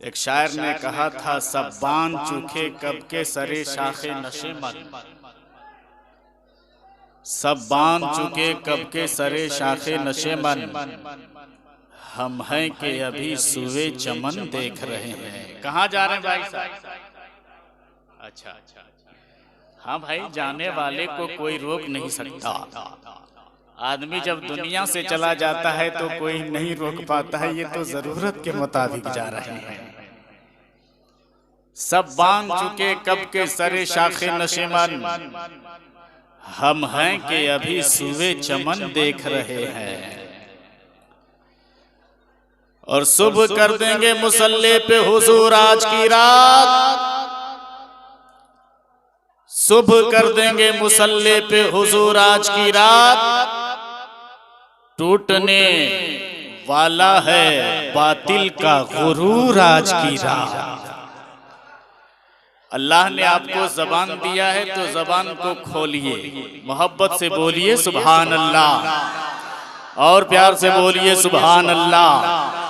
एक शायर ने कहा था, सब बांध चुके कब के सरे शाखे नशेमन। सब बांध चुके कब के सरे शाखे नशेमन, हम हैं कि अभी सुवे चमन देख रहे हैं। कहाँ जा रहे हैं भाई साहब? अच्छा, हाँ भाई, जाने वाले को कोई रोक नहीं सकता। आदमी जब दुनिया से चला जाता है तो कोई नहीं रोक पाता है। ये तो जरूरत के मुताबिक जा रहे हैं। सब बांध चुके कब के सरे शाखे नशेमन, हम हैं कि अभी सुवे चमन देख रहे हैं। और सुबह कर देंगे मुसल्ले पे हुजूर आज की रात, सुबह कर देंगे मुसल्ले पे हुजूर आज की रात। टूटने वाला है बातिल का गुरूर आज की रात। अल्लाह ने आपको जबान दिया है तो जबान को खोलिए, मोहब्बत से बोलिए सुभान अल्लाह, और प्यार से बोलिए सुभान अल्लाह।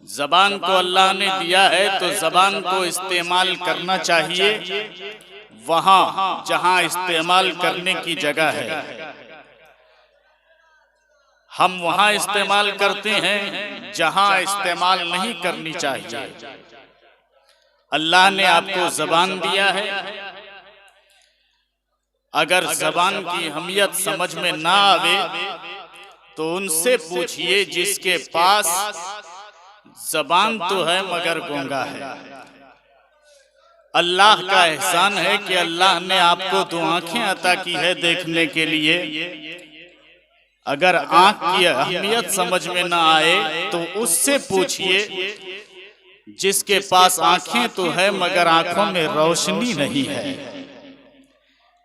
जबान को अल्लाह ने दिया है तो जबान को इस्तेमाल करना चाहिए वहां जहां इस्तेमाल करने की जगह है। हम वहां इस्तेमाल करते हैं जहां इस्तेमाल नहीं करनी चाहिए। अल्लाह ने आपको जबान दिया है, अगर जबान की अहमियत समझ में ना आवे तो उनसे पूछिए जिसके पास जबान तो है मगर गूंगा है। अल्लाह का एहसान है कि अल्लाह ने आपको दो आंखें अता की है देखने के लिए। अगर आंख की अहमियत समझ में ना आए तो उससे पूछिए जिसके पास आंखें तो है मगर आंखों में रोशनी नहीं है।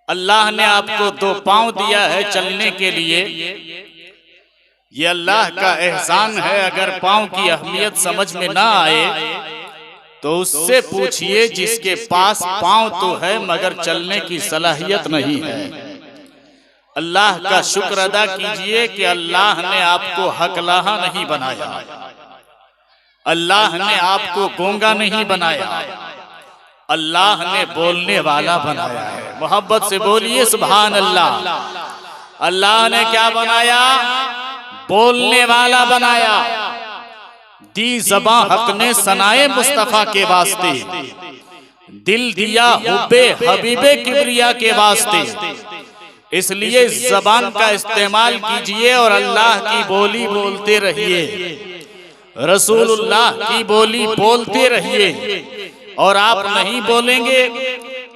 अल्लाह ने आपको दो पांव दिया है चलने के लिए, ये अल्लाह का एहसान है। अगर पांव की अहमियत समझ में ना आए तो उससे पूछिए जिसके पास पांव तो है मगर चलने की सलाहियत नहीं है। अल्लाह का शुक्र अदा कीजिए कि अल्लाह ने आपको हकलाहा नहीं बनाया, अल्लाह ने आपको गूंगा नहीं बनाया, अल्लाह ने बोलने वाला बनाया है। मोहब्बत से बोलिए सुभान अल्लाह। अल्लाह ने क्या बनाया? बोलने वाला बनाया। दी ज़बां हक ने सनाए मुस्तफा के वास्ते, दिल दिया हुब्बे हबीबे किबरिया के वास्ते। इसलिए जबान का इस्तेमाल कीजिए और अल्लाह की बोली बोलते रहिए, रसूलुल्लाह की बोली बोलते रहिए। और आप नहीं बोलेंगे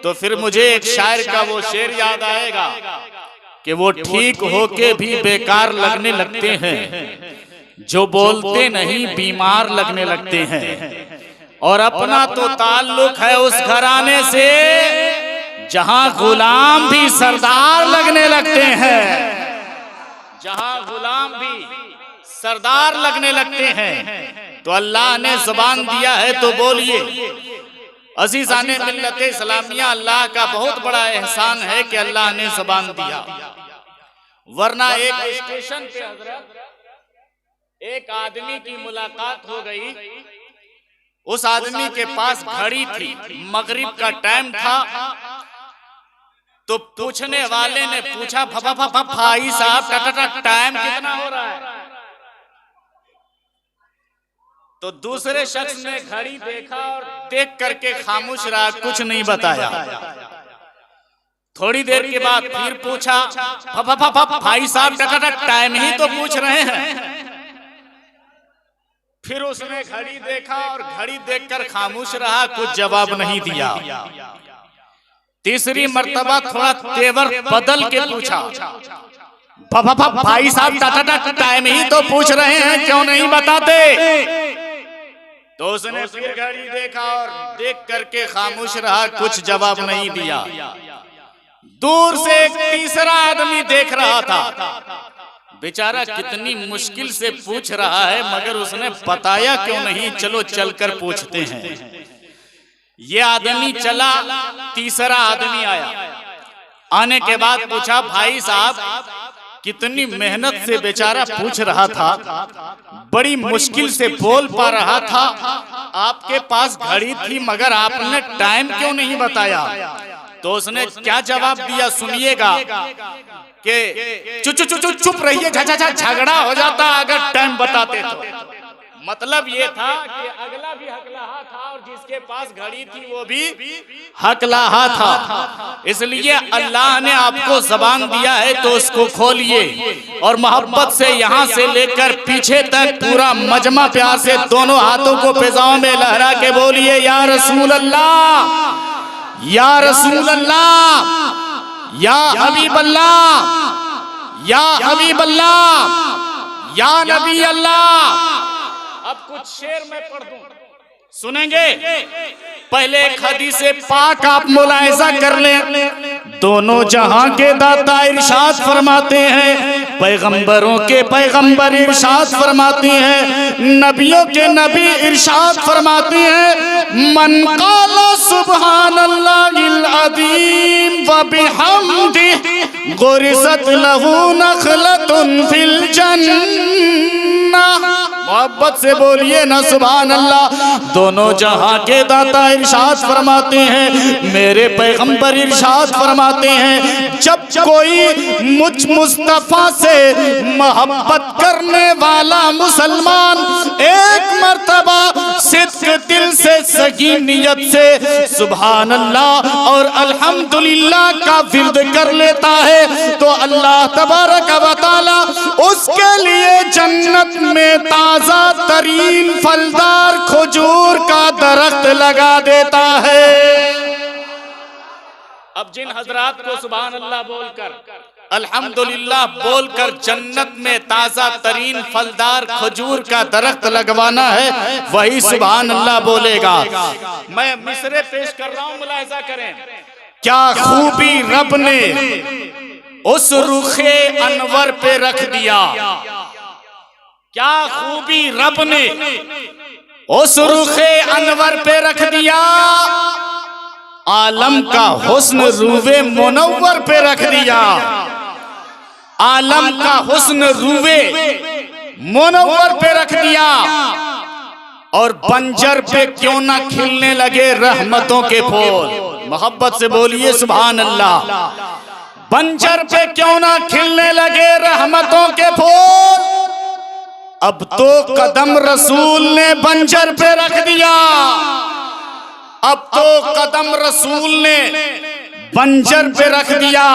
तो फिर मुझे एक शायर का वो शेर याद आएगा कि वो ठीक होके भी बेकार लगने लगते हैं, जो बोलते नहीं बीमार लगने लगते हैं। और अपना तो ताल्लुक है उस घराने से जहां गुलाम भी सरदार लगने लगते हैं, जहां गुलाम भी सरदार लगने लगते हैं। तो अल्लाह ने जुबान दिया है तो बोलिए। अज़ीज़ाने मिल्लत इस्लामिया, अल्लाह का बहुत बड़ा एहसान है कि अल्लाह ने जुबान दिया। वरना एक स्टेशन पे हज़रत एक आदमी की मुलाकात हो गई। उस आदमी के पास घड़ी थी, मगरिब का टाइम था। तो पूछने वाले ने पूछा, भाई साहब टाइम कितना हो रहा है? तो दूसरे शख्स ने घड़ी देखा और देख करके खामोश रहा, कुछ नहीं बताया। थोड़ी देर के बाद फिर पूछा, भाई साहब टाइम ही तो पूछ रहे हैं। फिर उसने घड़ी देखा और घड़ी देखकर खामोश रहा, कुछ जवाब नहीं दिया। तीसरी मर्तबा थोड़ा तेवर बदल के पूछा, भाई साहब टाइम ही तो पूछ रहे हैं, क्यों नहीं बताते? तो उसने फिर घड़ी देखा और देख करके खामोश रहा, कुछ जवाब नहीं दिया। दूर से एक तीसरा आदमी देख रहा था, बेचारा कितनी मुश्किल से पूछ रहा है मगर उसने बताया क्यों नहीं, चलो चलकर पूछते हैं। ये आदमी चला, तीसरा आदमी आया। आने के बाद पूछा, भाई साहब कितनी मेहनत से बेचारा पूछ रहा था, बड़ी मुश्किल से बोल पा रहा था। आपके पास घड़ी थी मगर आपने टाइम क्यों नहीं बताया? तो उसने क्या जवाब दिया सुनिएगा कि चुप रहिए, झगड़ा हो जाता अगर टाइम बताते तो। मतलब ये था कि अगला भी हकलाहा था और जिसके पास घड़ी थी वो भी हकलाहा था। इसलिए अल्लाह ने आपको जबान दिया है तो उसको खोलिए और मोहब्बत से यहाँ से लेकर पीछे तक पूरा मजमा प्यार से दोनों हाथों को पेजाओं में लहरा के बोलिए, या रसूल अल्लाह, या रसूल अल्लाह, या हबीब अल्लाह, या हबीब अल्लाह, या नबी अल्लाह। अब कुछ शेर मैं पढ़ दूं, सुनेंगे? पहले एक हदीस पाक आप मुलाहिजा कर लें। दोनों जहां के दाता इरशाद फरमाते हैं, पैगंबरों के पैगंबर इरशाद फरमाते हैं, नबियों के नबी इरशाद फरमाते हैं, मन क़ाला सुब्हानल्लाहिल अज़ीम व बिहम्दिही गुरिसत लहू नखलतुन फिल जन्नह। मोहब्बत से बोलिए ना सुभान अल्लाह। दोनों जहां के दाता इरशाद फरमाते हैं, मेरे पैगंबर इरशाद फरमाते हैं, जब कोई मुझ मुस्तफा से मोहब्बत करने वाला मुसलमान एक मर्तबा सिद्क दिल से सही नियत से सुभान अल्लाह और अल्हम्दुलिल्लाह का विर्द कर लेता है तो अल्लाह तबारक व तआला उसके लिए जन्नत में ताजा तरीन फलदार खजूर का दरख्त लगा देता है। अब जिन हजरात को सुभान अल्लाह बोलकर अल्हम्दुलिल्लाह बोलकर जन्नत में ताजा तरीन फलदार खजूर का दरख्त लगवाना है, वही सुभान अल्लाह बोलेगा। मैं मिसरे पेश कर रहा हूं, मुलाहिजा करें। क्या खूबी रब ने उस रुखे अनवर पे रख दिया, क्या खूबी रब ने उस रुखे अनवर पे रख दिया, आलम का हुस्न रूवे मुनव्वर पे रख दिया, आलम का हुस्न रूवे मुनव्वर पे रख दिया। और बंजर पे क्यों ना खिलने लगे रहमतों के फूल। मोहब्बत से बोलिए सुभान अल्लाह। बंजर पे क्यों ना खिलने लगे रहमतों के फूल। अब तो कदम रसूल ने बंजर पे रख दिया, अब तो कदम रसूल ने बंजर पे रख दिया।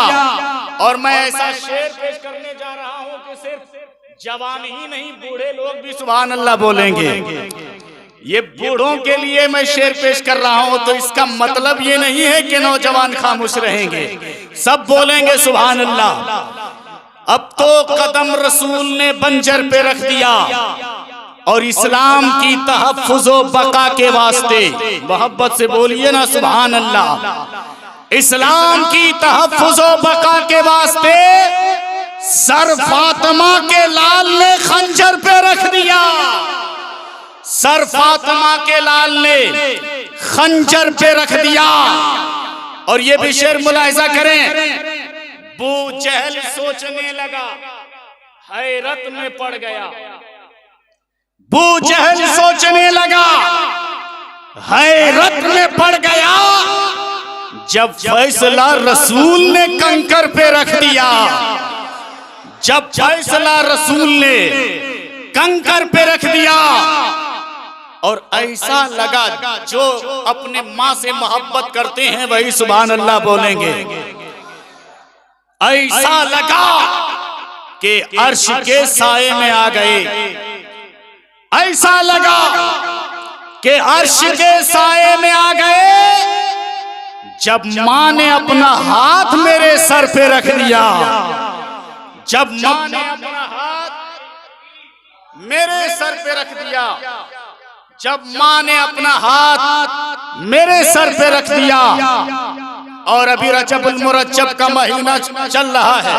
और मैं ऐसा शेर पेश करने जा रहा हूं कि सिर्फ जवान ही नहीं, बूढ़े लोग भी सुभान अल्लाह बोलेंगे। ये बूढ़ों के लिए मैं शेर पेश कर रहा हूं, तो इसका मतलब ये नहीं है कि नौजवान खामोश रहेंगे, सब बोलेंगे सुभान अल्लाह। अब तो कदम रसूल ने बंजर पे रख दिया और इस्लाम की तहफ़्फ़ुज़ बका के वास्ते, मोहब्बत से बोलिए ना सुभान अल्लाह। इस्लाम की तहफ़्फ़ुज़ बका के वास्ते सर फातिमा के लाल ने खंजर पे रख दिया, सर फातिमा के लाल ने खंजर पे रख दिया। और ये भी शेर मुलाहिजा करें। बू जहल सोचने लगा, हैरत में पड़ गया, बू जहल सोचने लगा, हैरत में पड़ गया, जब फैसला रसूल ने कंकर पे रख दिया, जब फैसला रसूल ने कंकर पे रख दिया। और ऐसा लगा, जो अपने माँ से मोहब्बत करते हैं वही सुभान अल्लाह बोलेंगे। ऐसा लगा कि अर्श के साए में आ गए, ऐसा लगा कि अर्श के साए में आ गए, जब माँ ने अपना हाथ मेरे सर पे रख दिया, जब माँ ने अपना हाथ मेरे सर पे रख दिया, जब माँ ने अपना हाथ मेरे सर पे रख दिया। और अभी रजबुल मुरज्जब का महीना चल रहा है,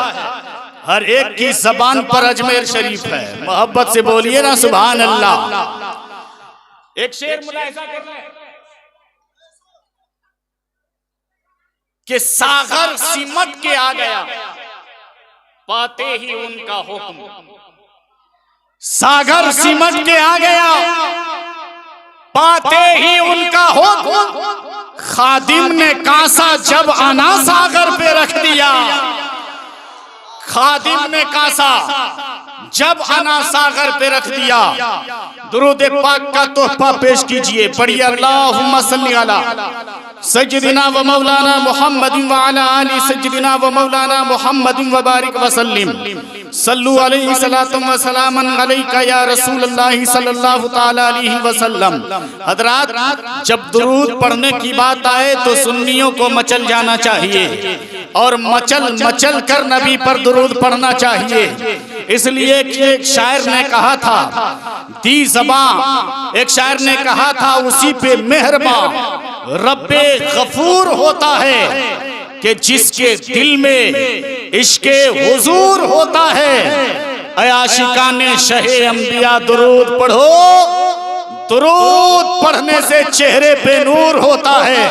हर एक की जबान पर अजमेर शरीफ है। मोहब्बत से बोलिए ना सुभान अल्लाह। एक शेर मुलाहिजा कर लें कि सागर सिमट के आ गया, पाते ही उनका हुक्म सागर सिमट के आ गया, पाते ही उनका हुक्म खादिम ने कांसा जब आना सागर पे रख दिया। खादिम ने कांसा जब आना सागर पे रख दिया। दुरूद पाक का तोहफा पेश कीजिए, पढ़िए अल्लाहुम्मा सल्ली अला सय्यदिना व मौलाना मुहम्मद व अला आलि सय्यदिना व मौलाना मुहम्मद व बारिक व सल्लिम सल्लु अलैहि सलातुम व सलामन अलैका या रसूलल्लाह सल्लल्लाहु तआला अलैहि वसल्लम। हजरात, जब दुरूद पढ़ने की बात आए तो सुन्नियों को मचल जाना चाहिए और मचल मचल कर नबी पर दुरूद पढ़ना चाहिए। इसलिए कि एक शायर ने कहा था, दी ज़बां, एक शायर ने कहा था उसी पे मेहरबान रब्बे गफूर होता है कि जिसके दिल में इश्के हुजूर होता है। ऐ आशिकाने शहे अंबिया दुरूद पढ़ो, दुरूद पढ़ने से चेहरे पे नूर होता है,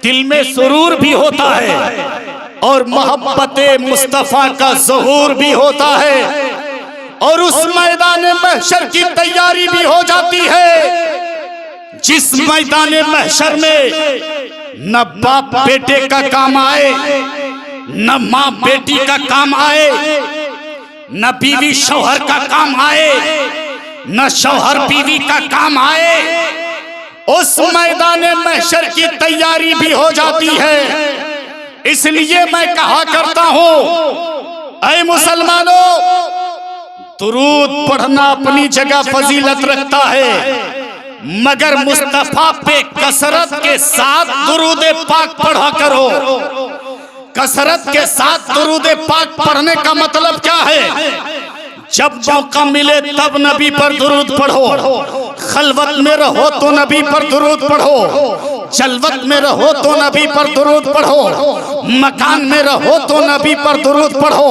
दिल में सुरूर भी होता है और मोहब्बते मुस्तफा का ज़हूर भी होता है और उस मैदान महशर की तैयारी भी हो जाती है जिस मैदान महशर में न बाप बेटे का काम आए, न माँ बेटी का काम आए, न बीवी शौहर का काम आए, न शौहर बीवी का काम आए। उस मैदान महशर की तैयारी भी हो जाती है। इसलिए मैं कहा करता हूं, ऐ मुसलमानों, दुरूद पढ़ना अपनी जगह फजीलत रखता है, मगर मुस्तफा पे कसरत के साथ दुरूद पाक पढ़ा करो। कसरत के साथ दुरूद पाक पढ़ने का मतलब क्या है? जब मौका मिले तब नबी पर दुरूद पढ़ो, खलवत में रहो तो नबी पर दुरूद पढ़ो, जलवत में रहो तो नबी पर दुरूद पढ़ो, मकान में रहो तो नबी पर दुरूद पढ़ो,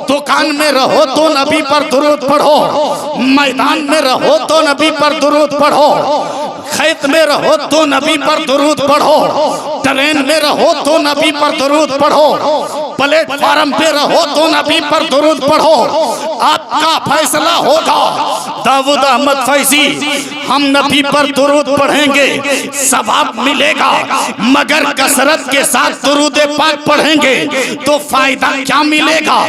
दुकान में रहो तो नबी पर दुरूद पढ़ो, मैदान में रहो तो नबी पर दुरूद पढ़ो, खेत में रहो तो नबी पर दुरूद पढ़ो, ट्रेन में रहो तो नबी पर दुरूद पढ़ो, प्लेटफार्म पे रहो तो नबी पर दुरूद पढ़ो। आपका फैसला होगा। दाऊद अहमद फैजी, हम नबी पर दुरूद पढ़ेंगे, सवाब मिलेगा, मगर कसरत के साथ दुरूद पाक पढ़ेंगे तो फायदा क्या मिलेगा,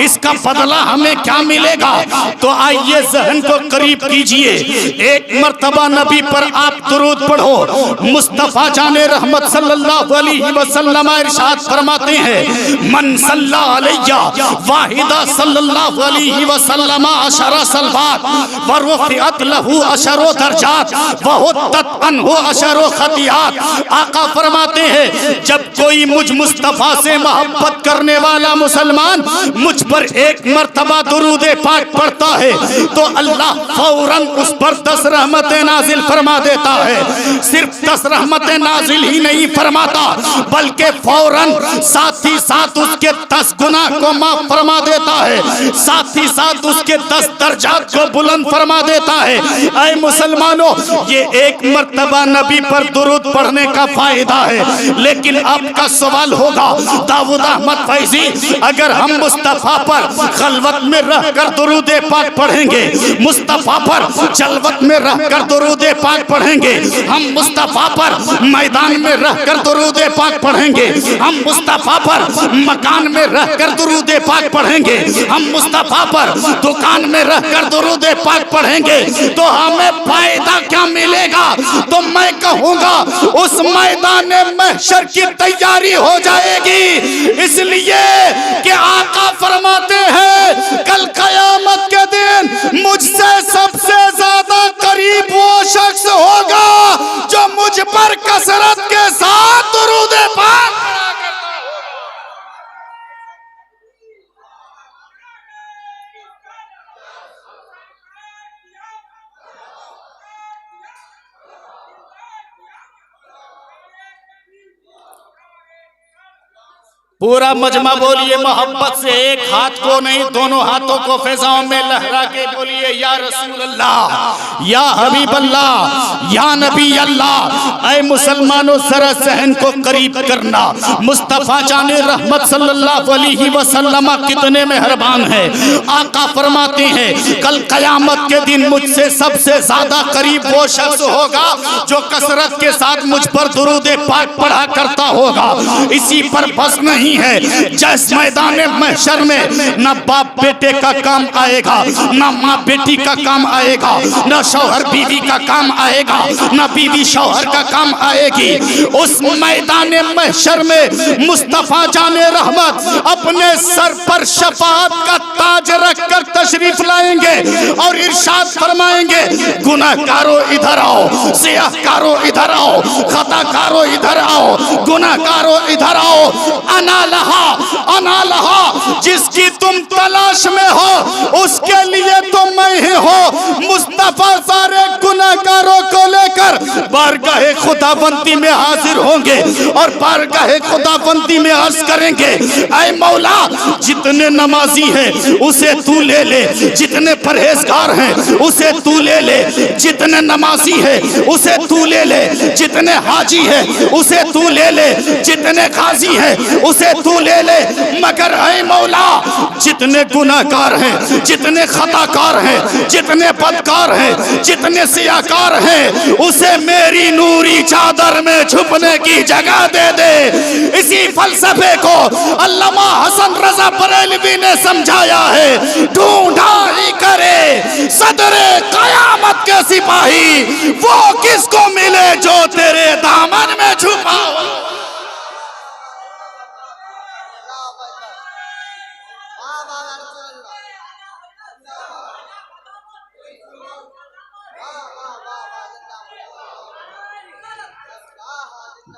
इसका बदला हमें क्या मिलेगा? तो आइए जहन को करीब कीजिए, एक मर्तबा नबी पर आप दुरूद पढ़ो। मुस्तफा जाने रहमत सल्लल्लाहु अलैहि वसल्लम इरशाद फरमाते हैं, मन सल्ला अलैया वाहिदा सल्लल्लाहु अलैहि वसल्लम अशरा सलवात व रुफिअत लहू अशरो दरजात व हुत्तत अनहु अशरो खतियात। आका फरमाते हैं, जब कोई मुझ मुस्तफा से मोहब्बत करने वाला मुसलमान मुझ पर एक मर्तबा दुरूद पाक पढ़ता है तो अल्लाह फौरन उस पर 10 रहमतें नाजिल फरमा देता है। सिर्फ 10 रहमतें नाजिल ही नहीं फरमाता, बल्कि फौरन साथ ही साथ उसके 10 गुनाह को माफ फरमा देता है, साथ ही साथ उसके 10 दर्जात को बुलंद फरमा देता है। ऐ मुसलमानों, ये एक मर्तबा नबी पर दुरूद पढ़ने का फायदा है। लेकिन आपका सवाल होगा, दाऊद अहमद फैजी, अगर हम मुस्तफा पर खलवत में रहकर दुरूद पाक पढ़ेंगे, मुस्तफा पर जलवत में रहकर दुरूद पाक पढ़ेंगे, हम मुस्तफा पर मैदान में रहकर दुरूद पाक पढ़ेंगे, हम मुस्तफा पर मकान में रहकर दुरूद पाक पढ़ेंगे, हम मुस्तफा पर दुकान में रहकर दुरूद पाक पढ़ेंगे तो हमें फायदा क्या मिलेगा? तो मैं कहूँगा उस मैदान महशर की तैयारी हो जाएगी। इसलिए कि आका फरमाते हैं, कल कयामत के दिन मुझसे सबसे ज्यादा करीब वो शख्स होगा जो मुझ पर कसरत के साथ दुरूद पाक पढ़ा करता हो। पूरा मजमा बोलिए मोहब्बत से, एक हाथ को नहीं दोनों हाथों को फिजाओं में लहरा के बोलिए या रसूल अल्लाह, या हबीब अल्लाह, या नबी अल्लाह। ऐ मुसलमानों जरा सहन को करीब करना, मुस्तफा जाने रहमत सल्लल्लाहु अलैहि वसल्लम कितने मेहरबान है। आका फरमाते हैं कल कयामत के दिन मुझसे सबसे ज्यादा करीब वो शख्स होगा जो कसरत के साथ मुझ पर दुरूद पाक पढ़ा करता होगा। इसी पर बस नहीं है, जिस मैदान महशर में न बाप बेटे का काम आएगा, न माँ बेटी का काम आएगा, न शौहर बीवी का काम आएगा, न बीवी शौहर का काम आएगी। उस मैदान महशर में मुस्तफा जाने रहमत अपने सर पर शफाअत का ताज रखकर तशरीफ लाएंगे और इरशाद फरमाएंगे गुनाहगारों इधर आओ, सियाहकारों इधर आओ, खताकारों इधर आओ, गुनाहगारों इधर आओ। अना लहा, जिसकी तुम तलाश में हो उसके लिए तो मैं ही हो। मुस्तफा सारे गुनाहगारों को लेकर बारगाहे खुदाबंदी में हाजिर होंगे और बारगाहे खुदाबंदी में अर्ज करेंगे ऐ मौला जितने नमाजी हैं उसे तू ले ले, जितने परहेजगार हैं उसे तू ले ले, जितने नमाजी हैं उसे तू ले ले, जितने हाजी हैं उसे तू ले ले, जितने काजी हैं उसे तू ले ले। मगर ऐ मौला जितने गुनाहगार हैं, जितने खताकार हैं, जितने बदकार हैं, जितने सियाकार हैं उसे मेरी नूरी चादर में छुपने की जगह दे दे। इसी फलसफे को अल्लामा हसन रजा बरेलवी ने समझाया है, ढूंढा ही करे सदरे कयामत के सिपाही, वो किसको मिले जो तेरे दामन में छुपा हो।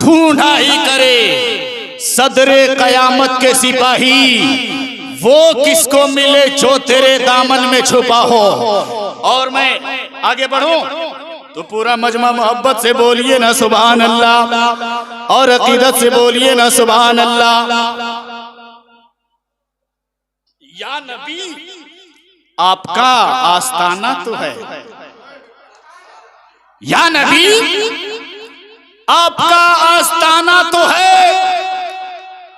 ढूंढा ही करे सदरे कयामत के सिपाही, वो किसको मिले जो तेरे दामन में छुपा हो। और मैं आगे बढ़ूं तो पूरा मजमा मोहब्बत से बोलिए ना सुभान अल्लाह, और अकीदत से बोलिए ना सुभान अल्लाह। या नबी आपका आस्ताना तो है, या नबी आपका आस्ताना तो है,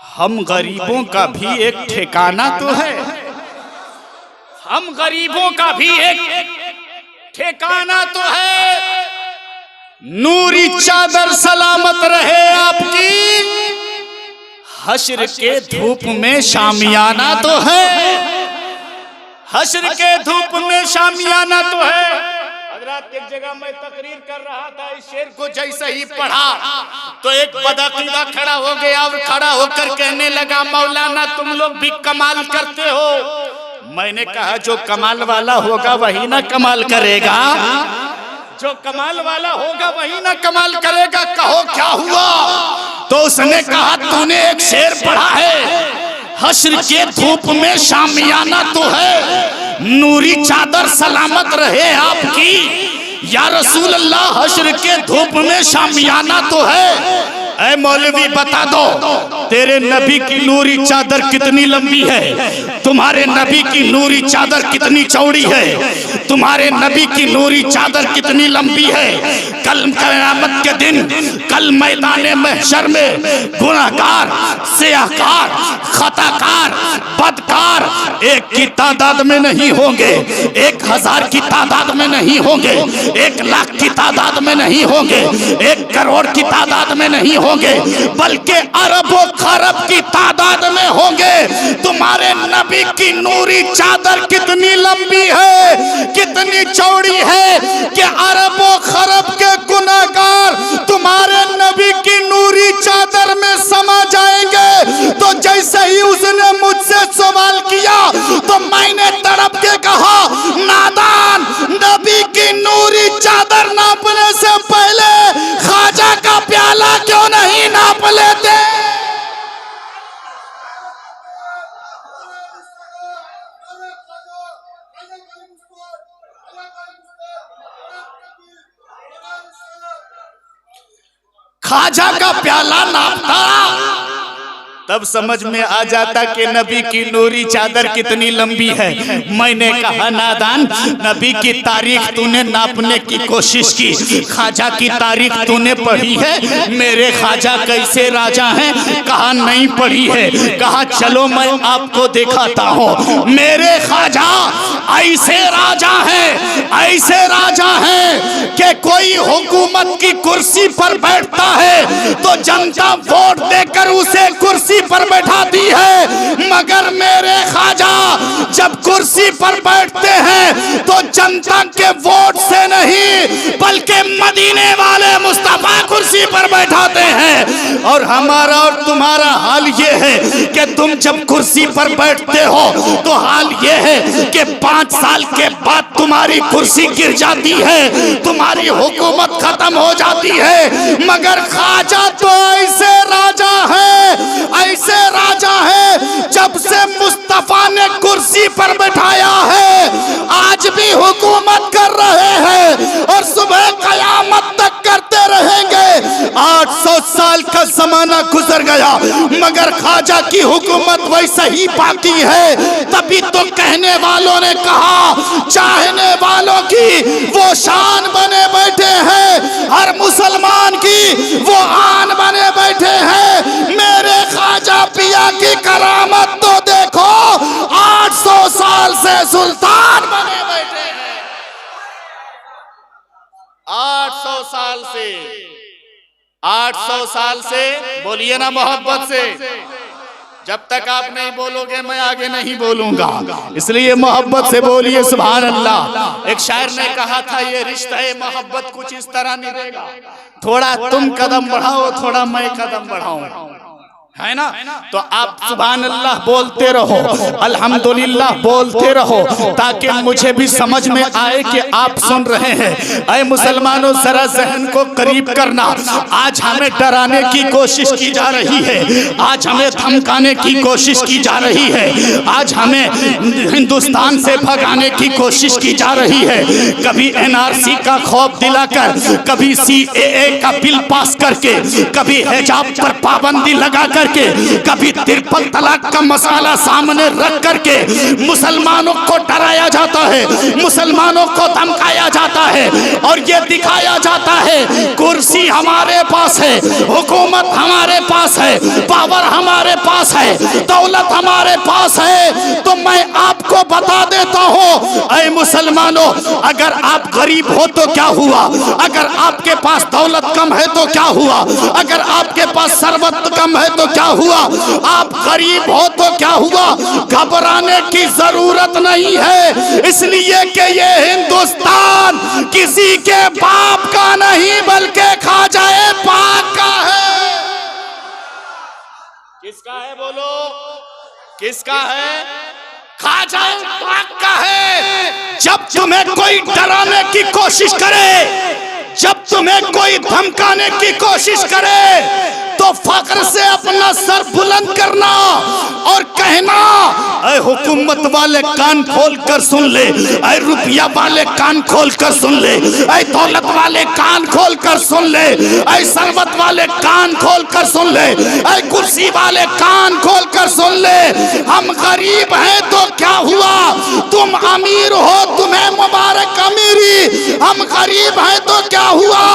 हम गरीबों का भी एक ठिकाना तो है, हम गरीबों का भी एक ठिकाना तो है। नूरी चादर सलामत रहे आपकी, हश्र के धूप में शामियाना तो है, हश्र के धूप में शामियाना तो है। एक जगह मैं तकरीर कर रहा था, इस शेर को जैसे ही पढ़ा तो एक बदअकीदा खड़ा हो गया और खड़ा होकर कहने लगा मौलाना तुम लोग भी कमाल करते हो। मैंने कहा जो कमाल वाला होगा वही ना कमाल करेगा, जो कमाल वाला होगा वही ना कमाल करेगा। कहो क्या हुआ? तो उसने कहा तूने एक शेर पढ़ा है, हश्र के धूप में शामियाना तो है, नूरी चादर सलामत रहे आपकी। या रसूल अल्लाह हश्र के धूप में शामियाना तो है। ऐ मौलवी बता दो तेरे नबी की नूरी चादर कितनी लंबी है, तुम्हारे नबी की नूरी चादर कितनी चौड़ी है, तुम्हारे नबी की नूरी चादर कितनी लंबी है। कल क़यामत के दिन, कल मैदान महशर में गुनाहगार, सियाहकार, खताकार, बदकार एक की तादाद में नहीं होंगे, 1000 की तादाद में नहीं होंगे, 1 लाख की तादाद में नहीं होंगे, 1 करोड़ की तादाद में नहीं होंगे, बल्कि अरबों खरब की तादाद में होंगे। तुम्हारे नबी की नूरी चादर कितनी लंबी है, कितनी चौड़ी है कि अरबों खरब के गुनाहगार तुम्हारे नबी की नूरी चादर में समा जाएंगे। तो जैसे ही उसने मुझसे सवाल किया तो मैंने तड़प के कहा नादान, नबी की नूरी चादर नापने से पहले ख्वाजा का प्याला क्यों नहीं नाप लेते। ख्वाजा का प्याला नापता तब समझ में आ जाता कि नबी की नूरी चादर कितनी लंबी है। मैंने कहा नादान, नबी की तारीख तूने नापने की कोशिश की, ख्वाजा की तारीख तूने पढ़ी है? मेरे ख्वाजा कैसे राजा हैं? कहा नहीं पढ़ी है। कहा चलो मैं आपको दिखाता हूँ। मेरे ख्वाजा ऐसे राजा हैं, ऐसे राजा हैं कि कोई हुकूमत की कुर्सी पर बैठता है तो जनता वोट देकर उसे कुर्सी पर बैठाती है, मगर मेरे ख्वाजा जब कुर्सी पर बैठते हैं तो जनता के वोट से नहीं बल्कि मदीने वाले मुस्तफा कुर्सी पर बैठाते हैं। और हमारा और तुम्हारा हाल ये है कि तुम जब कुर्सी पर बैठते हो तो हाल ये है कि 5 साल के बाद तुम्हारी कुर्सी गिर जाती है, तुम्हारी हुकूमत खत्म हो जाती है। मगर ख्वाजा तो ऐसे राजा है, ऐसे राजा है, जब से मुस्तफा ने कुर्सी पर बैठाया है आज भी हुकूमत कर रहे हैं और सुबह कयामत तक करते रहेंगे। 800 साल का जमाना गुजर गया मगर ख्वाजा की हुकूमत वैसा ही बाकी है। तभी तो कहने वालों ने कहा चाहने वालों की वो शान बने बैठे हैं, हर मुसलमान की वो आन बने बैठे हैं। मेरे ख्वाजा पिया की करामत तो देखो, 800 साल से सुल्तान बने बैठे हैं। 800 साल से, 800 साल से, बोलिए ना मोहब्बत से। जब तक आप नहीं बोलोगे मैं आगे नहीं बोलूंगा, इसलिए मोहब्बत से बोलिए सुभान अल्लाह। एक शायर ने कहा था ये रिश्ता है मोहब्बत कुछ इस तरह निभेगा, थोड़ा तुम कदम बढ़ाओ थोड़ा मैं कदम बढ़ाऊं, है ना? तो आप सुभान अल्लाह बोलते रहो, अल्हम्दुलिल्लाह बोलते रहो ताकि मुझे भी समझ में आए कि आप सुन रहे हैं। ऐ मुसलमानों जरा जहन को करीब करना। आज हमें डराने की कोशिश की जा रही है, आज हमें धमकाने की कोशिश की जा रही है, आज हमें हिंदुस्तान से भगाने की कोशिश की जा रही है। कभी NRC का खौफ दिलाकर, कभी CAA का बिल पास करके, कभी हिजाब पर पाबंदी लगाकर के, कभी 53 तलाक का मसाला सामने रख करके मुसलमानों को डराया जाता है, मुसलमानों को धमकाया जाता है और ये दिखाया जाता है कुर्सी हमारे पास है, हुकूमत हमारे पास है, पावर हमारे पास है, दौलत हमारे पास है। तो मैं आपको बता देता हूँ ऐ मुसलमानों, अगर आप गरीब हो तो क्या हुआ, अगर आपके पास दौलत कम है तो क्या हुआ, अगर आपके पास सरवत कम है तो क्या हुआ, आप गरीब हो तो क्या हुआ, घबराने की जरूरत नहीं है। इसलिए कि ये हिंदुस्तान किसी के बाप का नहीं बल्कि ख्वाजा पाक का है। किसका है बोलो, किसका है? ख्वाजा पाक का है। जब तुम्हें कोई डराने की कोशिश करे, जब तुम्हें कोई धमकाने की कोशिश करे तो फख्र से अपना सर बुलंद करना और कहना ऐ हुकूमत वाले कान खोल कर सुन ले, ऐ रुपया वाले कान खोल कर सुन ले, ऐ दौलत वाले कान खोल कर सुन ले, ऐ सरबत वाले कान खोल कर सुन ले, ऐ कुर्सी वाले कान खोल कर सुन ले। हम गरीब हैं तो क्या हुआ, तुम अमीर हो तुम्हें मुबारक अमीरी, हम गरीब हैं तो क्या हुआ।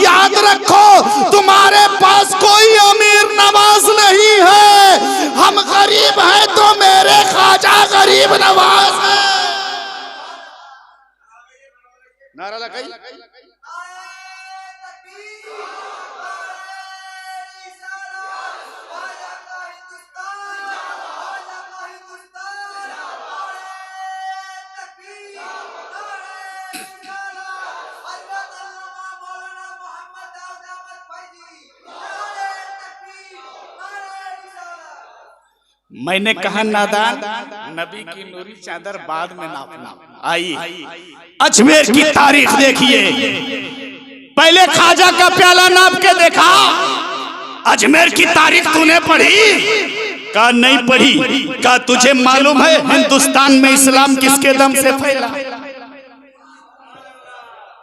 याद रखो तुम्हारे पास कोई अमीर नवाज नहीं है, हम गरीब हैं तो मेरे ख्वाजा गरीब नवाज है। नारा लगाई। मैंने कहा नादान, नबी की नूरी चादर बाद में नापना। आई अजमेर की तारीख देखिए, पहले ख्वाजा का प्याला नाप के देखा। अजमेर की तारीख तूने पढ़ी? का नहीं पढ़ी। का तुझे मालूम है हिंदुस्तान में इस्लाम किसके दम से फैला?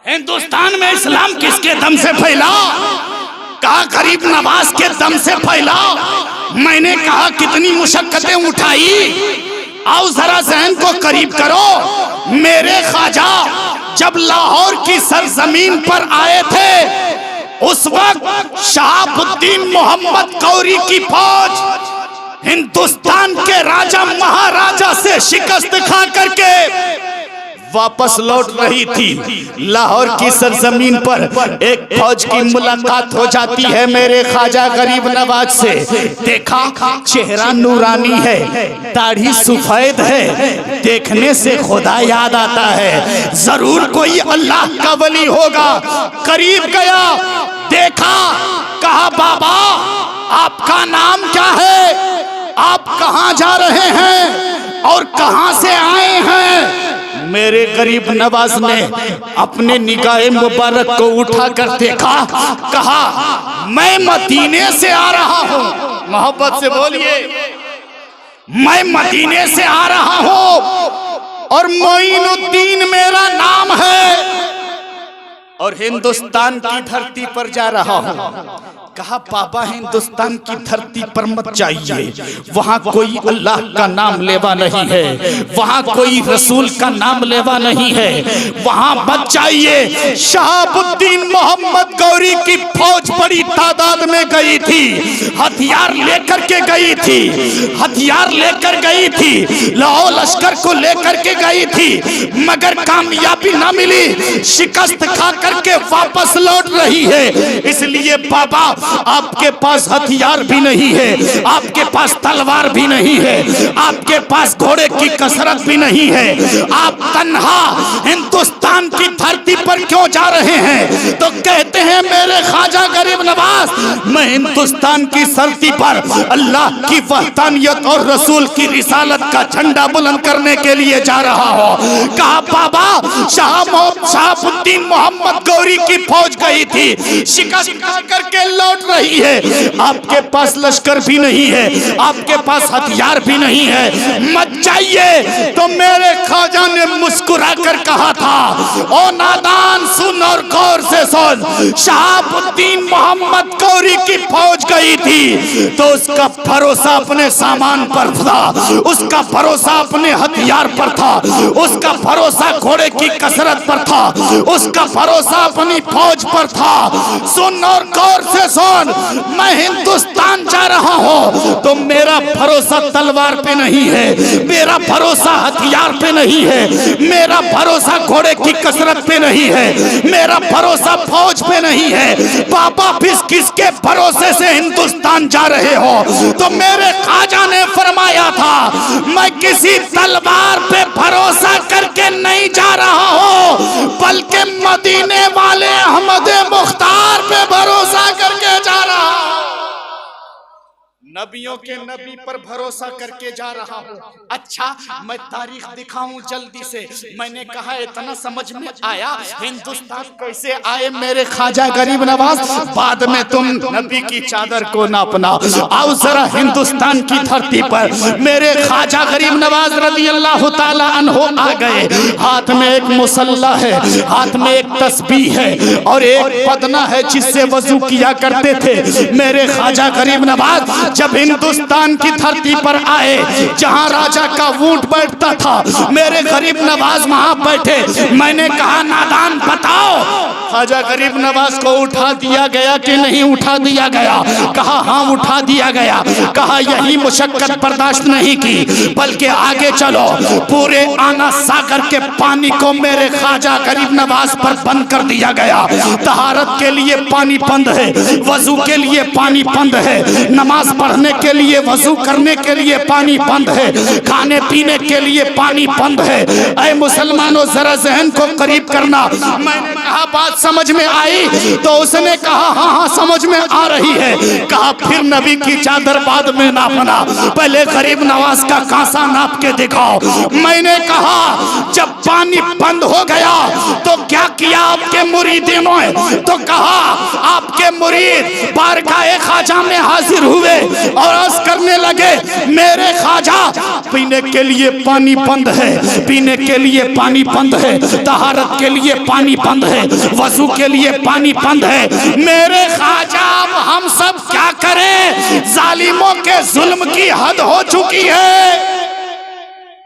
हिंदुस्तान में इस्लाम किसके दम से फैला? कहा गरीब नवाज के दम से फैला। मैंने कहा कितनी मुशक्कतें उठाई, आओ जरा ज़हन को करीब करो। मेरे ख्वाजा जब लाहौर की सरजमीन पर आए थे उस वक्त शहाबुद्दीन मोहम्मद गौरी की फौज हिंदुस्तान के राजा महाराजा से शिकस्त खा करके वापस लौट रही थी। लाहौर की सरजमीन पर एक फौज की मुलाकात हो जाती है मेरे ख्वाजा गरीब नवाज से। देखा चेहरा नूरानी है, दाढ़ी सफेद है, देखने से खुदा याद आता है, जरूर कोई अल्लाह का वली होगा। करीब गया, देखा, कहा बाबा आपका नाम क्या है, आप कहां जा रहे हैं और कहां से आए हैं। मेरे गरीब नवाज ने अपने निगाह मुबारक को उठाकर देखा, कहा मैं मदीने से आ रहा हूं। मोहब्बत से बोलिए, मैं मदीने से आ रहा हूं और मोइनुद्दीन मेरा नाम है और हिंदुस्तान की धरती पर जा रहा हूं। कहा बाबा हिंदुस्तान की धरती पर मत जाइए, वहां कोई अल्लाह का नाम लेवा नहीं है, वहां कोई रसूल का नाम लेवा नहीं है, वहां मत जाइए। शहाबुद्दीन मोहम्मद गौरी की फौज बड़ी तादाद में गई थी, हथियार लेकर के गई थी, हथियार लेकर गई थी, लाहौर लश्कर को लेकर के गई थी, मगर कामयाबी ना मिली, शिकस्त खा करके वापस लौट रही है। इसलिए बाबा आपके पास हथियार भी नहीं है, आपके पास तलवार भी नहीं है, आपके पास घोड़े की कसरत भी नहीं है, आप तन्हा हिंदुस्तान की धरती पर क्यों जा रहे हैं। तो कहते हैं मेरे ख्वाजा गरीब नवाज, मैं हिंदुस्तान की धरती पर अल्लाह की वहदानियत और रसूल की रिसालत का झंडा बुलंद करने के लिए जा रहा हूं। कहा बाबा शहाबुद्दीन मोहम्मद गौरी की फौज गई थी, शिकस्त खा करके लौट रही है, आपके पास लश्कर भी नहीं है, आपके पास हथियार भी नहीं है, मत जाइए। तो मेरे ख्वाजा ने मुस्कुरा कर कहा था, ओ नादान सुन और गौर से सुन, शहाबुद्दीन मोहम्मद गौरी की फौज गई थी तो उसका भरोसा अपने सामान पर था, उसका भरोसा अपने हथियार पर था, उसका भरोसा घोड़े की कसरत पर था, उसका भरोसा अपनी फौज पर था। सुन और गौर से सुन, मैं हिंदुस्तान जा रहा हूं तो मेरा भरोसा तलवार पे नहीं है, मेरा भरोसा हथियार पे नहीं है, मेरा भरोसा घोड़े की कसरत पे नहीं है, मेरा भरोसा फौज पे नहीं है। बाबा किसके भरोसे से हिंदुस्तान जा रहे हो। तो मेरे ख्वाजा ने फरमाया था, मैं किसी तलवार पे भरोसा करके नहीं जा रहा हूं, बल्कि मदीने वाले अहमद मुख्तार पे भरोसा करके जा रहा हूं, नबियों के नबी पर भरोसा करके जा रहा हूं। अच्छा मैं तारीख दिखाऊं जल्दी से। मैंने कहा इतना समझ में आया हिंदुस्तान कैसे आए मेरे ख्वाजा गरीब नवाज, बाद में तुम नबी की चादर को नापना। आओ जरा हिंदुस्तान की धरती पर मेरे ख्वाजा गरीब नवाज रज़ी अल्लाह ताला अन्हु आ गए। हाथ में एक मुसल्ला है, हाथ में एक तस्बीह है और एक पदना है जिससे वजू किया करते थे। मेरे ख्वाजा गरीब नवाज जब हिंदुस्तान की धरती पर आए, जहां राजा का ऊंट बैठता था, मेरे गरीब नवाज वहां बैठे। मैंने कहा नादान बताओ, ख्वाजा गरीब नवाज को उठा दिया गया कि नहीं उठा दिया गया। कहा हाँ उठा दिया गया। कहा यही मुशक्कत बर्दाश्त नहीं की, बल्कि आगे चलो। पूरे आना सागर के पानी को मेरे ख्वाजा गरीब नवाज पर बंद कर दिया गया। तहारत के लिए पानी बंद है, वजू के लिए पानी बंद है, नमाज पढ़ने के लिए, वजू करने के लिए पानी बंद है, खाने पीने के लिए पानी बंद है। ऐ मुसलमानों जरा ज़हन को करीब करना। मैंने कहा बात समझ में आई? तो उसने कहा हाँ हाँ समझ में आ रही है। कहा फिर नबी की चादर बाद में नापना, पहले गरीब नवाज का कांसा नाप के दिखाओ। मैंने कहा जब पानी बंद हो गया तो क्या किया आपके मुरीदों ने? तो कहा आपके मुरीद बारगाह ख्वाजा में हाजिर हुए और अर्ज करने लगे मेरे ख्वाजा पीने के लिए पानी बंद है, पीने के लिए पानी बंद है, तहारत के लिए पानी बंद है, वजू वजू के लिए पानी बंद है। मेरे ख्वाजा अब हम सब क्या करें, जालिमों के जुल्म की हद हो चुकी है।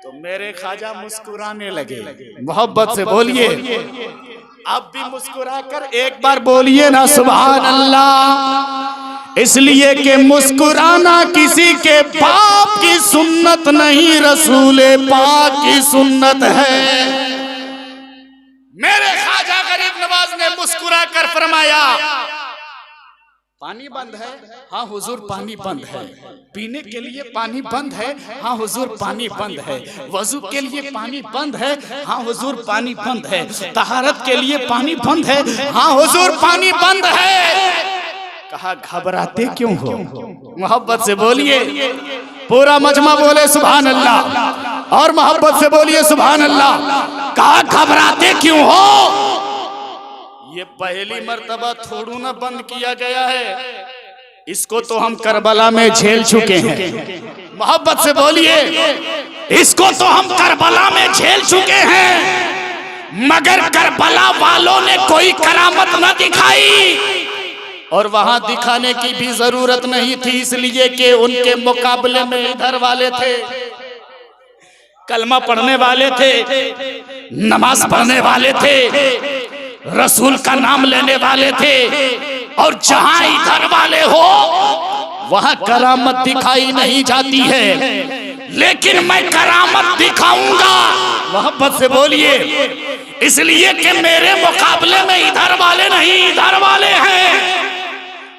तो मेरे ख्वाजा मुस्कुराने लगे। मोहब्बत से बोलिए, अब भी मुस्कुरा कर एक बार बोलिए ना सुभान अल्लाह। इसलिए कि मुस्कुराना किसी के बाप की सुन्नत नहीं, रसूले पाक की सुन्नत है। मेरे ख्वाजा गरीब नवाज ने मुस्कुरा कर फरमाया, पानी बंद है? हाँ हुजूर पानी बंद है। पीने के लिए पानी बंद है? हाँ हुजूर पानी बंद है। वजू के लिए पानी बंद है? हाँ हुजूर पानी बंद है। तहारत के लिए पानी बंद है? हाँ हुजूर पानी बंद है। कहा घबराते क्यों हो? मोहब्बत से बोलिए, पूरा मजमा बोले सुभान अल्लाह, और मोहब्बत से बोलिए सुभान अल्लाह। कहा घबराते क्यों हो? ये पहली मर्तबा थोड़ू ना बंद किया गया है, इसको तो हम करबला में झेल चुके हैं। मोहब्बत से बोलिए, इसको तो हम करबला में झेल चुके हैं, मगर करबला वालों ने कोई करामत न दिखाई, और वहां दिखाने की भी जरूरत नहीं थी, इसलिए कि उनके मुकाबले में इधर वाले थे, कलमा पढ़ने वाले थे, नमाज पढ़ने वाले थे, रसूल का नाम लेने वाले थे, और जहां इधर वाले हो वहां करामत दिखाई नहीं जाती है, लेकिन मैं करामत दिखाऊंगा। मोहब्बत से बोलिए, इसलिए कि मेरे मुकाबले में इधर वाले नहीं, इधर वाले हैं।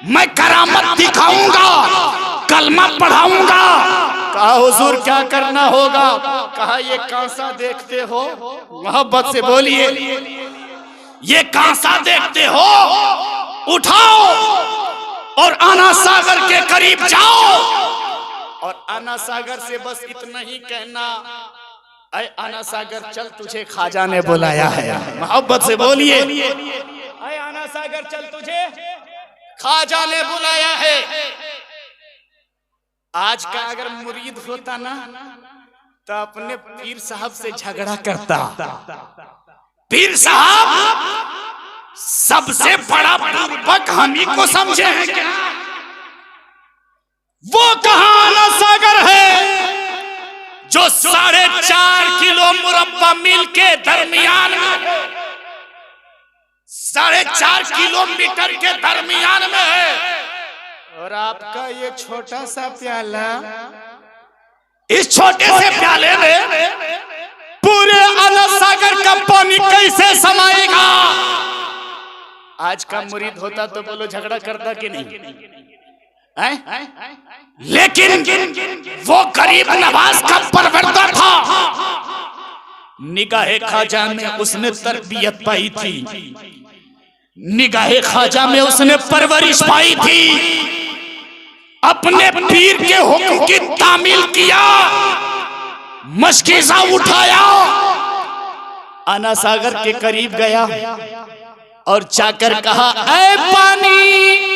मैं करामत दिखाऊंगा, कलमा पढ़ाऊंगा। कहा हुजूर क्या करना होगा? कहा ये कांसा देखते हो? मोहब्बत से बोलिए, ये कांसा देखते हो? उठाओ और आना सागर के करीब जाओ, और आना सागर से बस इतना ही कहना, अय आना सागर चल तुझे ख्वाजा ने बुलाया है। मोहब्बत से बोलिए, अय आना सागर चल तुझे ख्वाजा ने बुलाया है। आज का अगर मुरीद होता ना तो अपने पीर साहब से झगड़ा करता। पीर साहब सबसे बड़ा पूर्वक हम ही को समझे हैं क्या? वो कहां आना सागर है जो 4.5 किलो मुरब्बा मील के दरमियान में, 4.5 किलोमीटर के दरमियान में है, और आपका ये छोटा सा प्याला, इस छोटे से प्याले में पूरे आना सागर का पानी कैसे समाएगा? आज का मुरीद होता तो बोलो झगड़ा करता कि नहीं? लेकिन वो गरीब नवाज का परवरदा था, निगाहे ख्वाजा में उसने तरबियत पाई थी, निगाहे ख्वाजा में उसने परवरिश पाई थी, अपने पीर के हुक्म की तामील किया, मशकीज़ा उठाया, आना सागर के करीब गया और जाकर कहा, ऐ पानी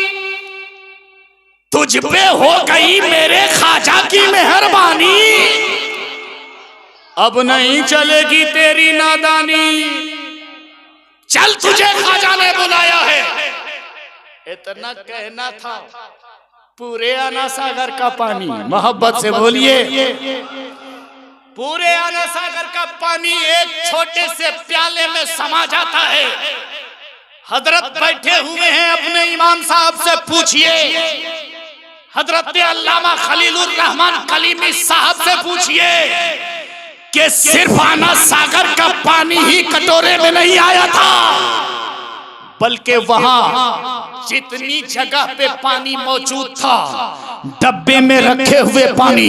तुझ पे हो गई मेरे ख्वाजा की मेहरबानी, अब नहीं चलेगी तेरी नादानी, चल तुझे ख्वाजा ने बुलाया है। इतना कहना था, पूरे आना सागर का पानी, मोहब्बत से बोलिए, पूरे आना सागर का पानी एक छोटे से प्याले में समा जाता है। हजरत बैठे हुए हैं, अपने इमाम साहब से पूछिए, हजरत अल्लामा खलीलुर रहमान कलीमी साहब से पूछिए कि सिर्फ आना सागर का पानी ही कटोरे में नहीं आया था, बल्कि वहां जितनी जगह पे पानी मौजूद था, डब्बे में रखे हुए पानी,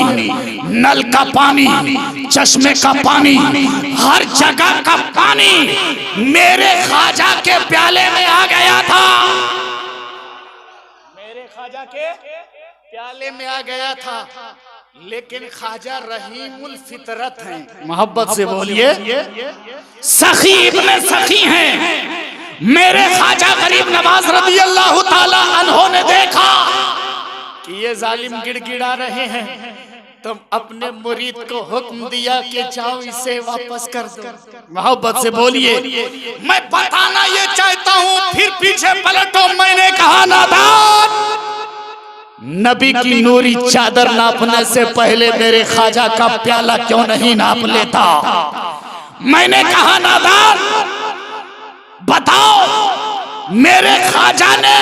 नल का पानी, चश्मे का पानी, हर जगह का पानी मेरे ख्वाजा के प्याले में आ गया था, मेरे ख्वाजा के प्याले में आ गया था। लेकिन ख्वाजा रहीमुल फितरत हैं, मोहब्बत से बोलिए, सखी इब्ने सखी हैं। मेरे ख्वाजा गरीब नवाज रज़ी अल्लाह ताला अन्हो ने देखा कि ये जालिम गिड़गिड़ा रहे हैं, तुम अपने मुरीद को हुक्म दिया कि जाओ इसे वापस कर दो। मोहब्बत से बोलिए, मैं बताना ये चाहता हूँ पीछे पलटो। मैंने कहा नादान, नबी की नूरी चादर नापने से पहले मेरे ख्वाजा का प्याला क्यों नहीं नाप लेता। मैंने कहा नादान, बताओ मेरे ख्वाजा ने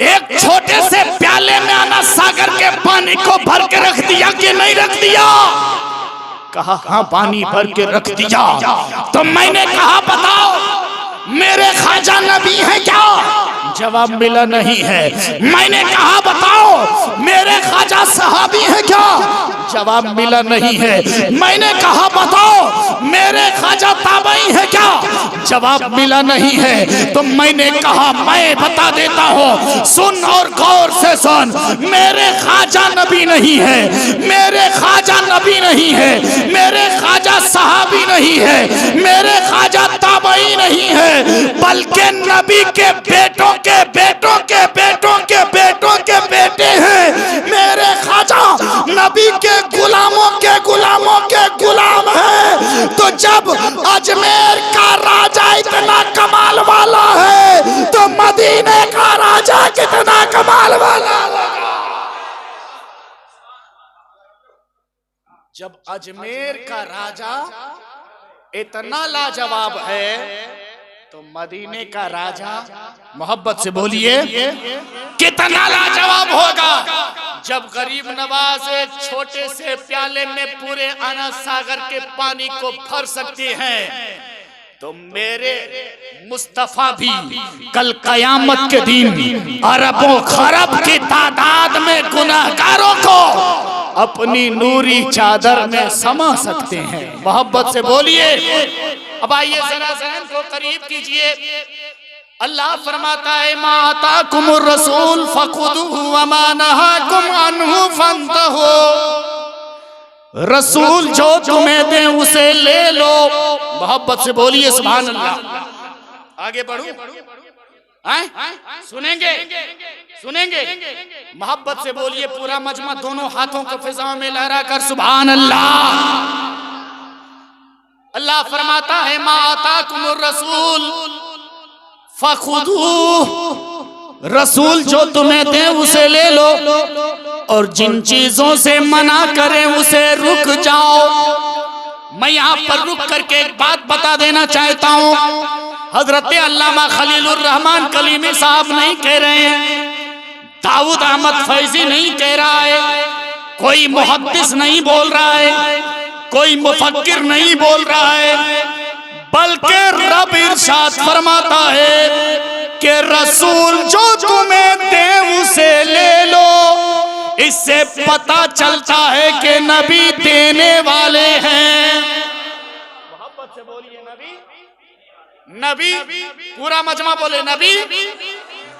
एक छोटे से प्याले में अना सागर के पानी को भर के रख दिया कि नहीं रख दिया। कहा हाँ पानी भर के रख दिया। तो मैंने कहा बताओ मेरे ख्वाजा नबी है क्या। जवाब मिला नहीं है। मैंने कहा बताओ मेरे ख्वाजा सहाबी है क्या। जवाब मिला नहीं है। मैंने कहा बताओ मेरे ख्वाजा ताबई है क्या। जवाब मिला नहीं है। तो मैंने कहा मैं बता देता हूँ, सुन और गौर से सुन। मेरे ख्वाजा नबी नहीं है, मेरे ख्वाजा नबी नहीं है, मेरे ख्वाजा सहाबी नहीं है, मेरे ख्वाजा ताबई नहीं है, बल्कि नबी के बेटों के बेटों के बेटों के बेटों के बेटे हैं। मेरे ख्वाजा नबी के गुलामों के गुलामों के गुलाम है। तो जब अजमेर का राजा इतना कमाल वाला है तो मदीने का राजा कितना कमाल वाला होगा। जब अजमेर का राजा इतना लाजवाब है तो मदीने का राजा, मोहब्बत से बोलिए, कितना लाजवाब होगा। जब गरीब नवाज एक छोटे से प्याले में पूरे अना सागर के पानी को भर सकते हैं, तो मेरे मुस्तफा भी कल कयामत के दिन अरबों खरब की तादाद में गुनाहगारों को अपनी नूरी चादर में समा सकते हैं। मोहब्बत से बोलिए। अब आइए जरा ज़हन को करीब कीजिए। अल्लाह फरमाता है माताकुमुर रसूल फखुदुहु व मा नहाकुम अन्हु फंतहु। रसूल जो तुम्हें दे उसे ले लो। मोहब्बत से बोलिए सुभान अल्लाह। आगे बढ़ो, सुनेंगे सुनेंगे। मोहब्बत से बोलिए पूरा मजमा दोनों हाथों को फिजा में लहरा कर सुभान अल्लाह। अल्लाह फरमाता है माताकुमुर रसूल फखुदू। रसूल जो तुम्हें दे उसे ले लो और जिन चीजों से मना करें उसे रुक जाओ। मैं यहाँ पर रुक करके एक बात बता देना चाहता हूँ। हजरत अल्लामा खलीलुर रहमान कलीमी साहब नहीं कह रहे हैं, दाऊद अहमद फैजी नहीं कह रहा है, कोई मुहद्दिस नहीं बोल रहा है, कोई मुफक्किर नहीं बोल रहा है, बल्कि रब इरशाद फरमाता है कि रसूल जो तुम्हें दे उसे ले लो। इससे पता चलता है कि नबी देने वाले हैं। मोहब्बत से बोलिए नबी, नबी पूरा मजमा बोले नबी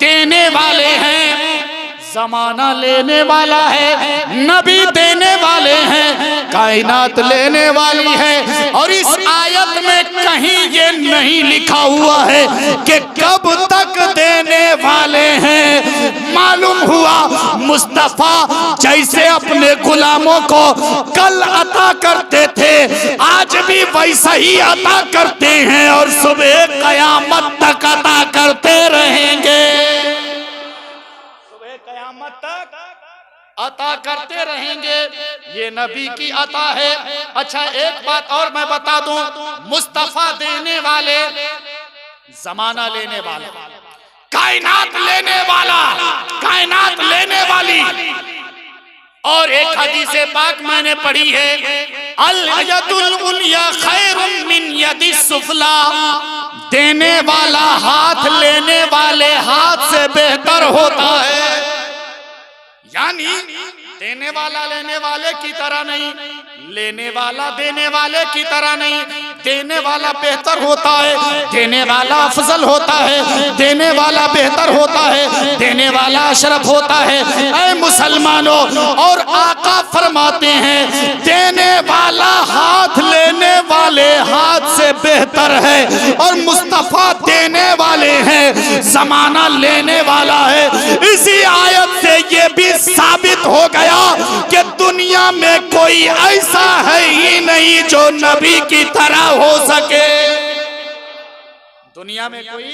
देने वाले हैं। जमाना लेने वाला है, नबी देने वाले हैं, कायनात लेने वाली है। और इस आयत में कहीं ये नहीं लिखा हुआ है कि कब तक देने वाले हैं। मालूम हुआ मुस्तफा जैसे अपने गुलामों को कल अता करते थे, आज भी वैसा ही अता करते हैं और सुबह कयामत तक अता करते रहेंगे। अता करते रहेंगे। ये नबी की अता है। अच्छा एक बात और मैं बता दूं, मुस्तफा देने वाले, जमाना लेने वाला, कायनात लेने वाला, कायनात लेने वाली। और एक हदीसे पाक मैंने पढ़ी है, अल यदुल उलिया खैरुम मिन यदिस सुफला। देने वाला हाथ लेने वाले हाथ से बेहतर होता है। यानी देने वाला लेने वाले की तरह नहीं, लेने वाला देने वाले की तरह नहीं। देने वाला बेहतर होता है, देने वाला अफजल होता है, देने वाला बेहतर होता है, देने वाला अशरफ होता है। ऐ मुसलमानों, और आका फरमाते हैं देने वाला हाथ लेने वाले हाथ से बेहतर है और मुस्तफा देने वाले हैं, जमाना लेने वाला है। इसी आयत से ये भी साबित हो गया कि दुनिया में कोई ऐसा है ही नहीं जो नबी की तरह हो सके। दुनिया में कोई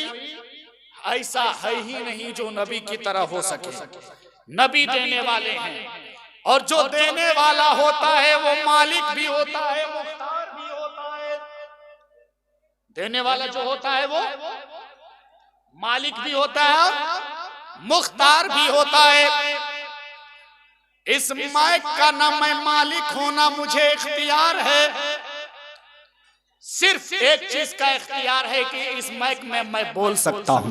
ऐसा है ही नहीं जो नबी की तरह हो सके। नबी देने वाले हैं, और जो देने वाला होता है वो मालिक भी होता है, मुख्तार भी होता है। देने वाला जो होता है वो मालिक भी होता है, मुख्तार भी होता है। इस माइक का ना मैं मालिक होना मुझे इख्तियार है, सिर्फ एक चीज का इख्तियार है कि इस माइक में मैं बोल सकता हूं,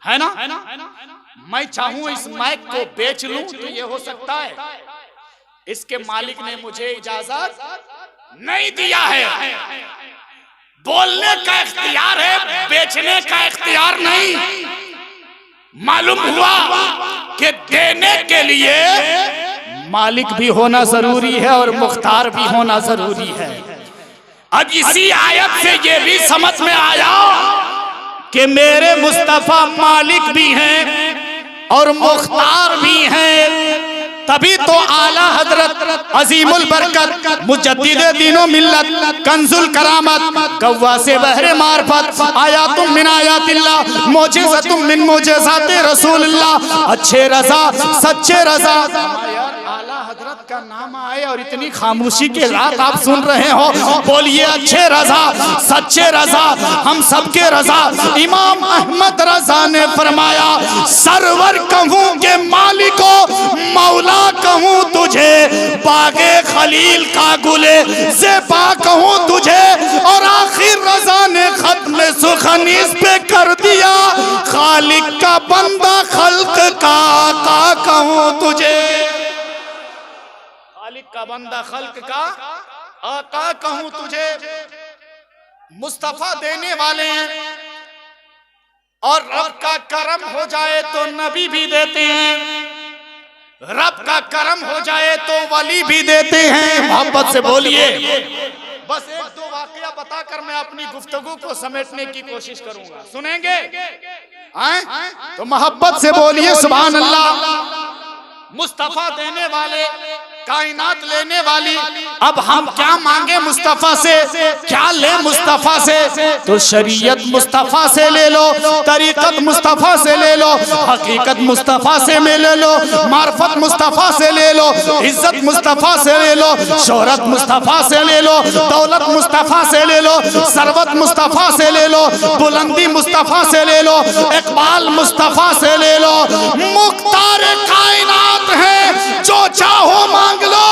है ना? मैं चाहूं इस माइक को बेच लूं तो ये हो सकता है। इसके मालिक ने मुझे इजाजत नहीं दिया है। बोलने का इख्तियार है, बेचने का इख्तियार नहीं। मालूम हुआ कि देने के लिए मालिक भी होना जरूरी है और मुख्तार भी होना जरूरी है। अब इसी आयत से ये भी समझ में आया कि मेरे मुस्तफा मालिक भी हैं और मुख्तार भी हैं। तभी तो आला हजरत अजीमुल बरकत मुजद्दिद दीनो मिल्लत कंजुल करामत गव्वासे बहरे मार्फत आयातुम मिन आयातिल्लाह मोजिज़तुम मिन मोजिज़ाते रसूलुल्लाह अच्छे रजा सच्चे रजा। आला हजरत का नाम आए और इतनी खामोशी के रात आप सुन रहे हो, बोलिए अच्छे रजा सच्चे रजा हम सबके रजा। इमाम अहमद रजा ने फरमाया सरवर कहूं के मालिको मौला कहूं तुझे, बागे खलील का गुले ज़ेबा कहूं तुझे। और आखिर रजा ने खत्म सुखन इस पे कर दिया, खालिक का बंदा खल्क का आका कहूं तुझे। खालिक का बंदा खल्क का आका कहूं तुझे। मुस्तफा देने वाले हैं, और रब का करम हो जाए तो नबी भी देते हैं, रब का करम हो जाए तो वली भी देते हैं। मोहब्बत से बोलिए। बस एक दो वाकया बताकर मैं अपनी गुफ्तगू को समेटने की कोशिश करूंगा, सुनेंगे? तो मोहब्बत से बोलिए सुभान अल्लाह। मुस्तफा देने वाले, कायनात लेने वाली। अब हम क्या मांगे मुस्तफा से, क्या ले मुस्तफा से? तो शरीयत मुस्तफा से ले लो, तरीकत मुस्तफा से ले लो, हकीकत मुस्तफा से में ले लो, मार्फत मुस्तफा से ले लो, इज्जत मुस्तफा से ले लो, शोहरत मुस्तफा से ले लो, दौलत मुस्तफा से ले लो, सरवत मुस्तफा से ले लो, बुलंदी मुस्तफा से ले लो, इकबाल मुस्तफा से ले लो। मुख्तार कायनात है, जो चाहो मांग लो।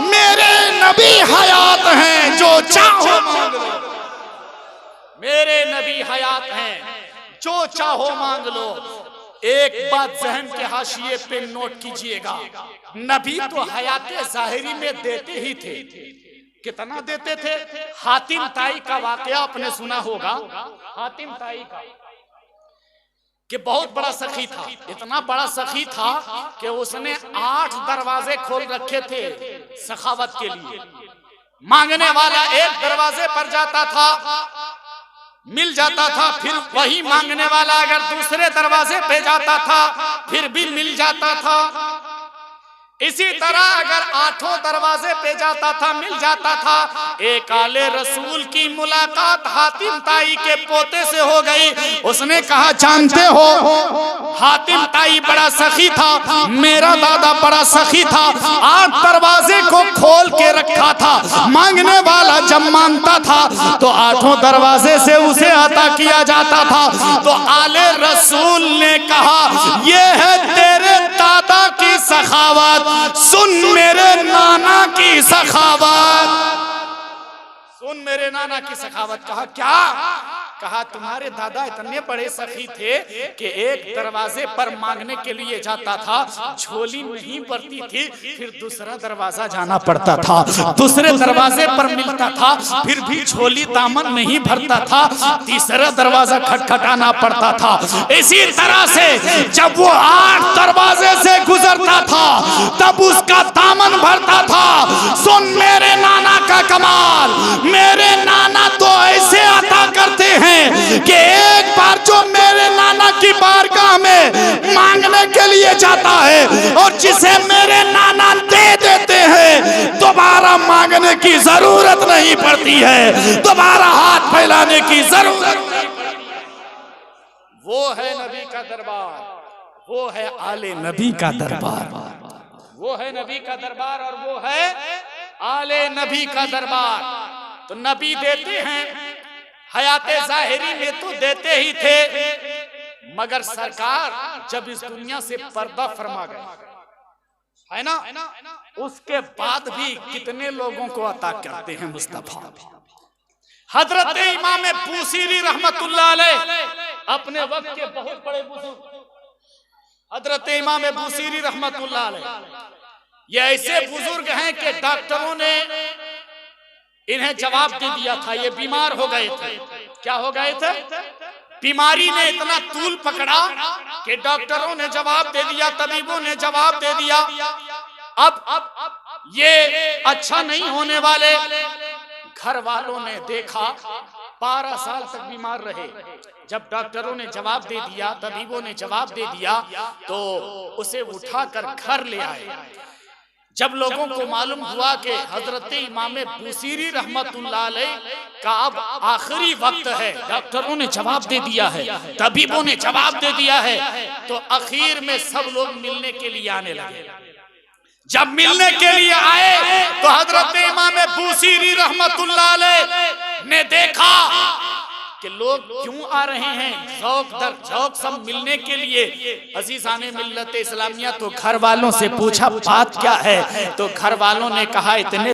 मेरे नबी हयात हैं, जो चाहो मांग लो। मेरे नबी हयात हैं, जो चाहो मांग लो। एक बात जहन के हाशिए पे नोट कीजिएगा, नबी तो हयाते जाहिरी में देते ही थे। कितना देते थे? हातिम ताई का वाकया आपने सुना होगा। हातिम ताई का कि बहुत बड़ा सखी था, इतना बड़ा सखी था कि उसने 8 दरवाजे खोल रखे थे सखावत के लिए। मांगने वाला एक दरवाजे पर जाता था, मिल जाता था, फिर वही मांगने वाला अगर दूसरे दरवाजे पे जाता था फिर भी मिल जाता था। इसी तरह अगर 8 दरवाजे पे जाता था मिल जाता था। एक आले रसूल की मुलाकात हातिम ताई के पोते से हो गई। उसने कहा जानते हो हातिम ताई बड़ा सखी था, मेरा दादा बड़ा सखी था, 8 दरवाजे को खोल के रखा था। मांगने वाला जब मांगता था तो 8 दरवाजे से उसे अता किया जाता था। तो आले रसूल ने कहा ये है तेरे दादा की सखावत, सुन मेरे नाना की सखावत, सुन मेरे नाना की सखावत। कहा क्या? कहा तुम्हारे दादा इतने बड़े सखी थे कि एक दरवाजे पर मांगने के लिए जाता था, झोली नहीं भरती थी, फिर दूसरा दरवाजा जाना पड़ता था, दूसरे दरवाजे पर मिलता था, फिर भी झोली दामन नहीं भरता था, तीसरा दरवाजा खटखटाना पड़ता था। इसी तरह से जब वो 8 दरवाजे से गुजरता था तब उसका दामन भरता था। सुन मेरे नाना का कमाल, मेरे नाना तो ऐसे अता करते हैं कि एक बार जो मेरे नाना की बारगाह में मांगने के लिए जाता है और जिसे मेरे नाना दे देते हैं, दोबारा मांगने की जरूरत नहीं पड़ती है, दोबारा हाथ फैलाने की जरूरत नहीं पड़ती। वो है नबी का दरबार, वो है आले नबी का दरबार, वो है नबी का दरबार और वो है आले नबी का दरबार। तो नबी देते हैं, हयाते जाहिरी में तो देते ही थे, मगर सरकार जब इस दुनिया से पर्दा फरमा गए, है ना, उसके बाद भी कितने लोगों को अता करते हैं मुस्तफा। हजरत इमाम बूसीरी रहमतुल्लाह अलैह अपने वक्त के बहुत बड़े बुजुर्ग, हजरत इमाम बूसीरी रहमतुल्लाह अलैह ये ऐसे बुजुर्ग हैं कि डॉक्टरों ने इन्हें जवाब दे दिया था, ये बीमार हो गए थे। क्या हो गए थे? बीमारी ने इतना तूल पकड़ा कि डॉक्टरों ने जवाब दे दिया, तबीबों ने जवाब दे दिया, अब ये अच्छा नहीं होने वाले। घर वालों ने देखा, 12 साल तक बीमार रहे। जब डॉक्टरों ने जवाब दे दिया, तबीबों ने जवाब दे दिया, तो उसे उठाकर घर ले आए। जब लोगों को मालूम हुआ कि हजरत इमाम बूसीरी रहमतुल्लाह अलैह का अब आखिरी वक्त है, डॉक्टरों ने जवाब दे दिया है, तबीबों ने जवाब दे दिया है, तो आखिर में सब लोग मिलने के लिए आने लगे। जब मिलने के लिए आए तो हजरत इमाम बूसीरी रहमतुल्लाह अलैह ने देखा कि लोग क्यों आ रहे हैं, झोंक दर झोंक सब मिलने के लिए। अजीज़ाने मिल्लत इस्लामिया तो घर वालों से पूछा बात क्या है, तो घर वालों ने कहा इतने